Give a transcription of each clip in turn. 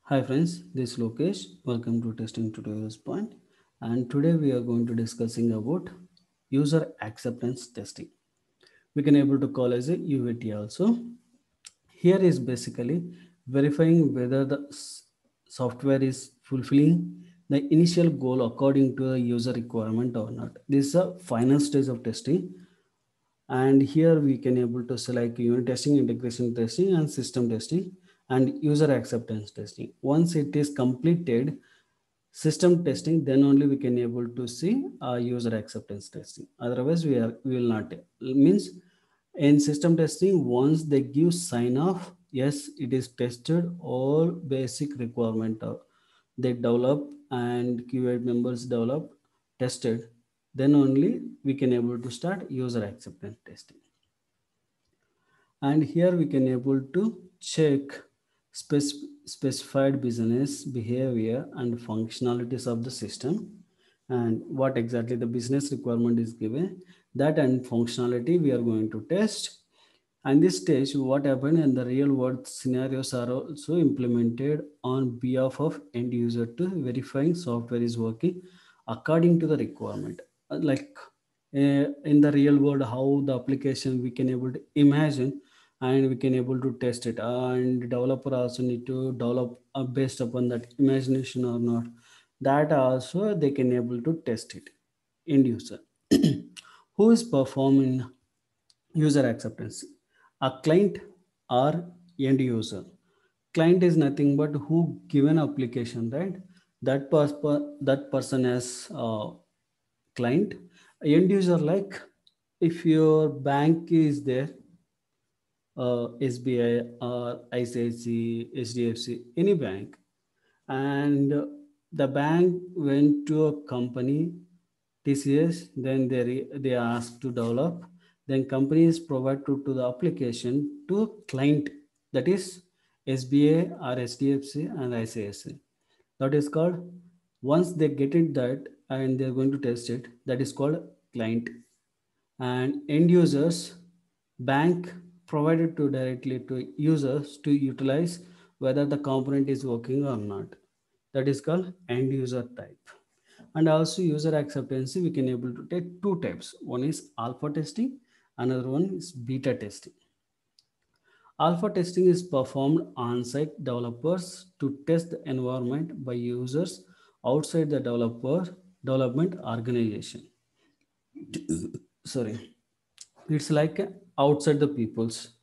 Hi friends, this is Lokesh. Welcome to Testing Tutorials Point. And today we are going to discussing about user acceptance testing. We can able to call as a UAT also. Here is basically verifying whether the software is fulfilling the initial goal according to the user requirement or not. This is a final stage of testing, and here we can able to select unit testing, integration testing, and system testing, and user acceptance testing. Once it is completed system testing, then only we can able to see user acceptance testing. Otherwise we will not. Means in system testing, once they give sign off, yes, it is tested, all basic requirement they develop and QA members develop, tested, then only we can able to start user acceptance testing. And here we can able to check specified business behavior and functionalities of the system, and what exactly the business requirement is given, that and functionality we are going to test. And this stage, what happened in the real world scenarios are also implemented on behalf of end user to verifying software is working according to the requirement. Like in the real world, how the application we can able to imagine, and we can able to test it. And developer also need to develop based upon that imagination or not. That also they can able to test it. End user who is performing user acceptance, a client or end user. Client is nothing but who given application, right? That person as client. End user, like if your bank is there, SBI or ICICI, HDFC, any bank, and the bank went to a company, TCS, then they asked to develop, then company is provided to the application to a client, that is SBA or SDFC and ICICI. That is called, once they get it that and they're going to test it, that is called client. And end users, bank provided to directly to users to utilize whether the component is working or not, that is called end user type. And also user acceptance, we can able to take two types. One is alpha testing, another one is beta testing. Alpha testing is performed on site developers to test the environment by users outside the development organization. Sorry, it's like outside the people's.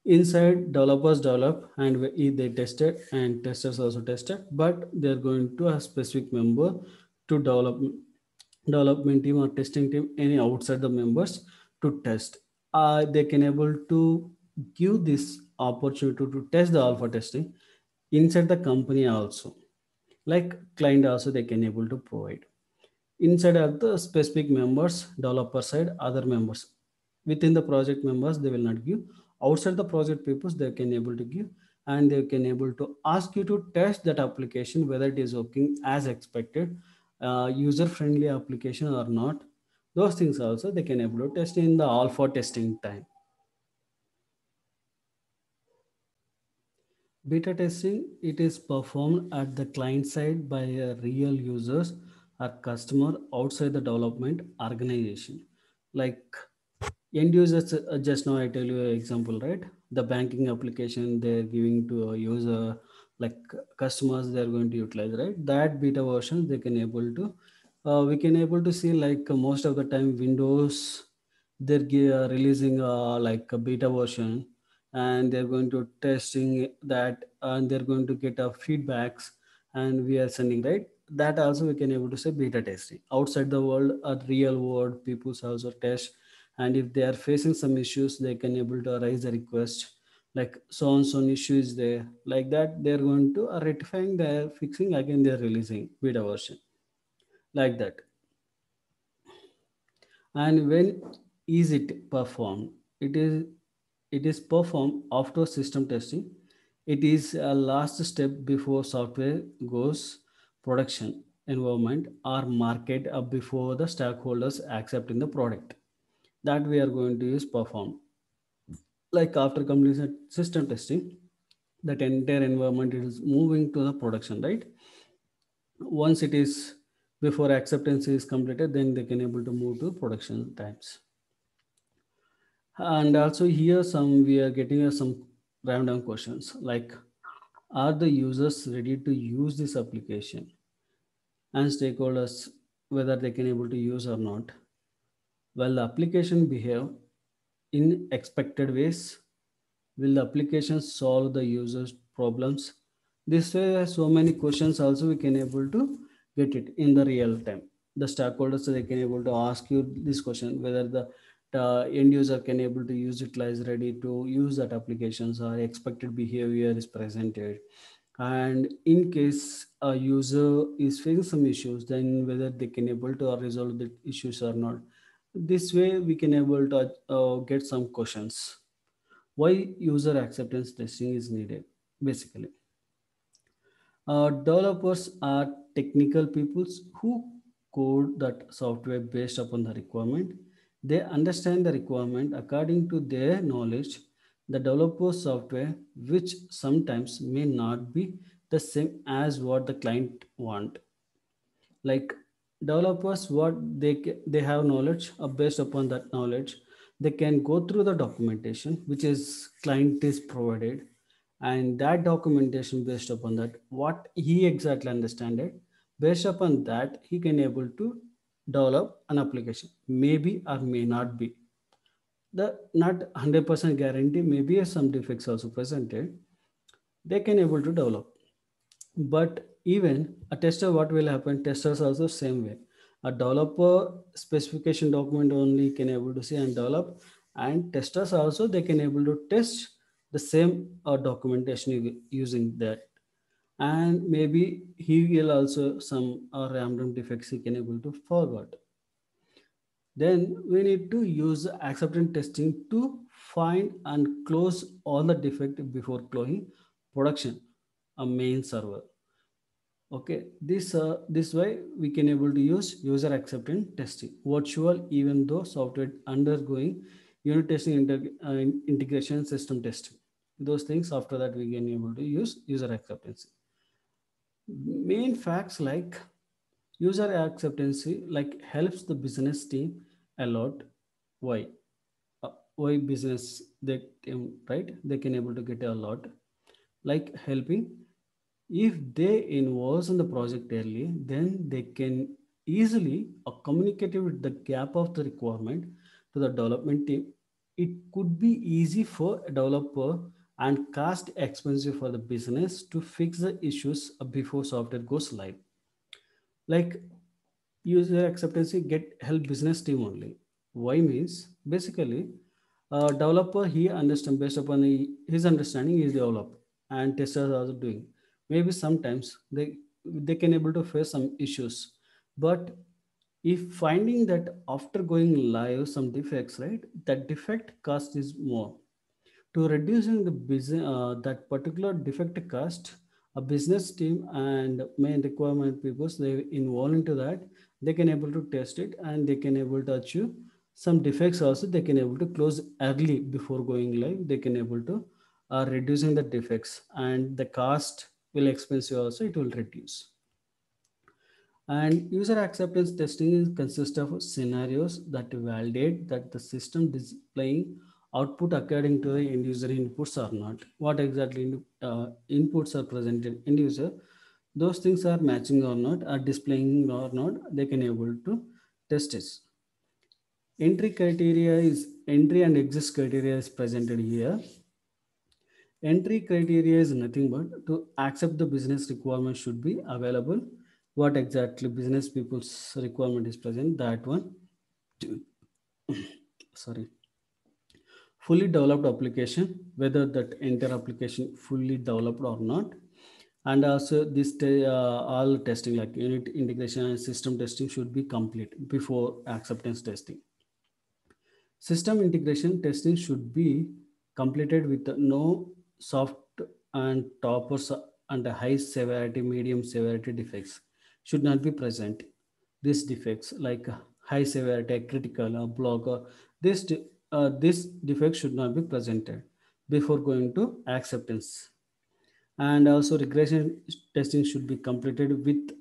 Inside, developers develop and they tested and testers also tested, but they're going to a specific member to development team or testing team, any outside the members to test. They can able to give this opportunity to test the alpha testing inside the company also, like client also they can able to provide. Inside of the specific members, developer side, other members within the project members they will not give. Outside the project people they can able to give, and they can able to ask you to test that application whether it is working as expected, user friendly application or not. Those things also they can able to test in the alpha testing time. Beta testing, it is performed at the client side by real users or customer outside the development organization. Like end users, just now I tell you an example, right? The banking application they're giving to a user, like customers they're going to utilize, right? That beta version they can able to, we can able to see like most of the time Windows, they're releasing like a beta version, and they're going to testing that, and they're going to get feedbacks, and we are sending, right? That also we can able to say beta testing. Outside the world, real world people's also test, and if they are facing some issues they can able to raise a request, like so and so issue is there, like that they're going to rectifying, they're fixing, again they're releasing beta version, like that. And when is it performed? It is performed after system testing. It is a last step before software goes production environment or market, before the stakeholders accepting the product, that we are going to use perform. Like after completion system testing, that entire environment is moving to the production, right? Once it is before acceptance is completed, then they can able to move to production types. And also here some we are getting some random questions like, are the users ready to use this application, and stakeholders whether they can able to use or not. Will the application behave in expected ways? Will the application solve the user's problems? This way, so many questions also we can able to get it in the real time. The stakeholders they can able to ask you this question whether the end user can able to use utilize ready to use that applications or expected behavior is presented. And in case a user is facing some issues, then whether they can able to resolve the issues or not. This way we can able to get some questions. Why user acceptance testing is needed? Basically, developers are technical peoples who code that software based upon the requirement. They understand the requirement according to their knowledge. The developer software, which sometimes may not be the same as what the client want. Like developers, what they have knowledge, based upon that knowledge they can go through the documentation which is client is provided, and that documentation based upon that what he exactly understand it, based upon that he can able to develop an application, maybe or may not be the not 100% guarantee, maybe some defects also presented, they can able to develop. But even a tester, what will happen, testers also same way, a developer specification document only can able to see and develop, and testers also they can able to test the same documentation using that. And maybe he will also some random defects he can able to forward. Then we need to use acceptance testing to find and close all the defect before closing production a main server. Okay, this way we can able to use user acceptance testing, virtual even though software undergoing unit testing, integration, system testing. Those things after that we can able to use user acceptance. Main facts like user acceptance like helps the business team a lot. Why? Why business they right? They can able to get a lot like helping. If they involve in the project early, then they can easily communicate with the gap of the requirement to the development team. It could be easy for a developer and cost expensive for the business to fix the issues before software goes live. Like user acceptance get help business team only. Why means basically a developer he understand based upon his understanding is develop, and testers are also doing. Maybe sometimes they can able to face some issues, but if finding that after going live some defects, right, that defect cost is more. To reducing the business that particular defect cost, a business team and main requirement people they involved into that, they can able to test it and they can able to achieve some defects also, they can able to close early before going live, they can able to reducing the defects, and the cost will expensive also it will reduce. And user acceptance testing consists of scenarios that validate that the system displaying output according to the end user inputs or not. What exactly inputs are presented end user, those things are matching or not, are displaying or not, they can able to test it. Entry and exit criteria is presented here. Entry criteria is nothing but to accept the business requirement should be available. What exactly business people's requirement is present, that one. Sorry. Fully developed application, whether that entire application fully developed or not. And also this all testing like unit integration and system testing should be complete before acceptance testing. System integration testing should be completed with no soft and toppers and high severity, medium severity defects should not be present. These defects like high severity, critical, blocker, this defect should not be presented before going to acceptance. And also regression testing should be completed with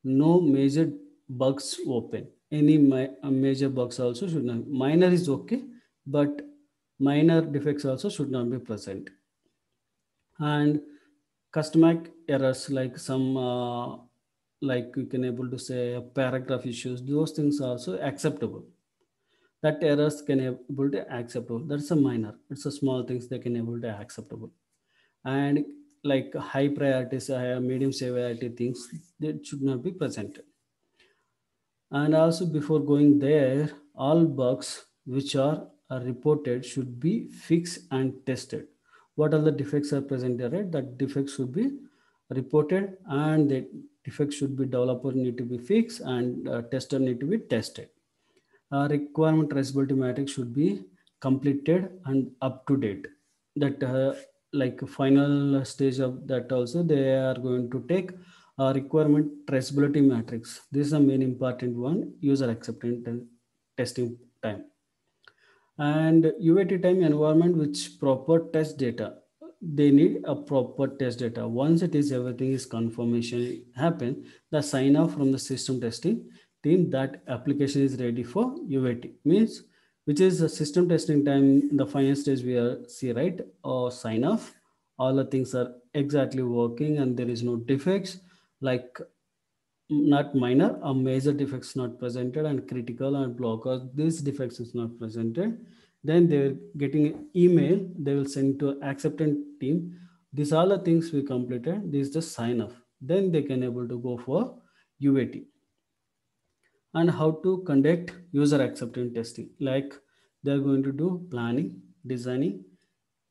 no major bugs open. Any major bugs also should not. Minor is okay, but minor defects also should not be present. And customized errors like some like you can able to say paragraph issues, those things are also acceptable. That errors can able to acceptable. That's a minor. It's a small things they can able to acceptable. And like high priorities, medium severity things that should not be present. And also before going there, all bugs which are reported should be fixed and tested. What are the defects are presented, right? That defects should be reported and the defects should be developer need to be fixed and tester need to be tested. Requirement traceability matrix should be completed and up to date. That like final stage of that also they are going to take a requirement traceability matrix. This is the main important one, user acceptance testing time. And UAT time environment which proper test data. They need a proper test data. Once it is everything is confirmation happen, the sign off from the system testing team that application is ready for UAT means which is the system testing time. The final stage we are see right or sign off. All the things are exactly working and there is no defects like not minor or major defects not presented and critical and blockers these defects is not presented, then they're getting email they will send to acceptance team. These are the things we completed, this is the sign off, then they can able to go for UAT. And how to conduct user acceptance testing, like they're going to do planning, designing,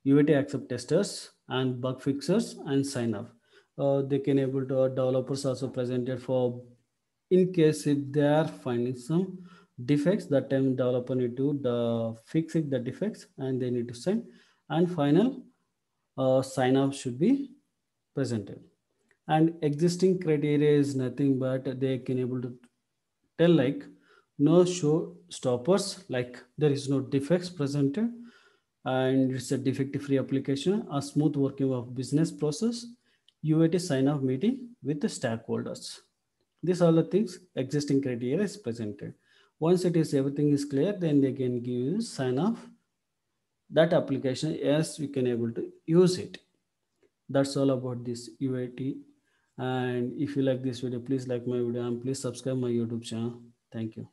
UAT accept testers and bug fixers and sign off. They can able to developers also presented for in case if they are finding some defects, that time developer need to fix it the defects and they need to send. And final sign off should be presented. And existing criteria is nothing but they can able to tell like no show stoppers, like there is no defects presented and it's a defect free application, a smooth working of business process, UAT sign off meeting with the stakeholders. These are the things existing criteria is presented. Once it is everything is clear, then they can give you sign off that application. Yes, you can able to use it. That's all about this UAT. And if you like this video, please like my video and please subscribe my YouTube channel. Thank you.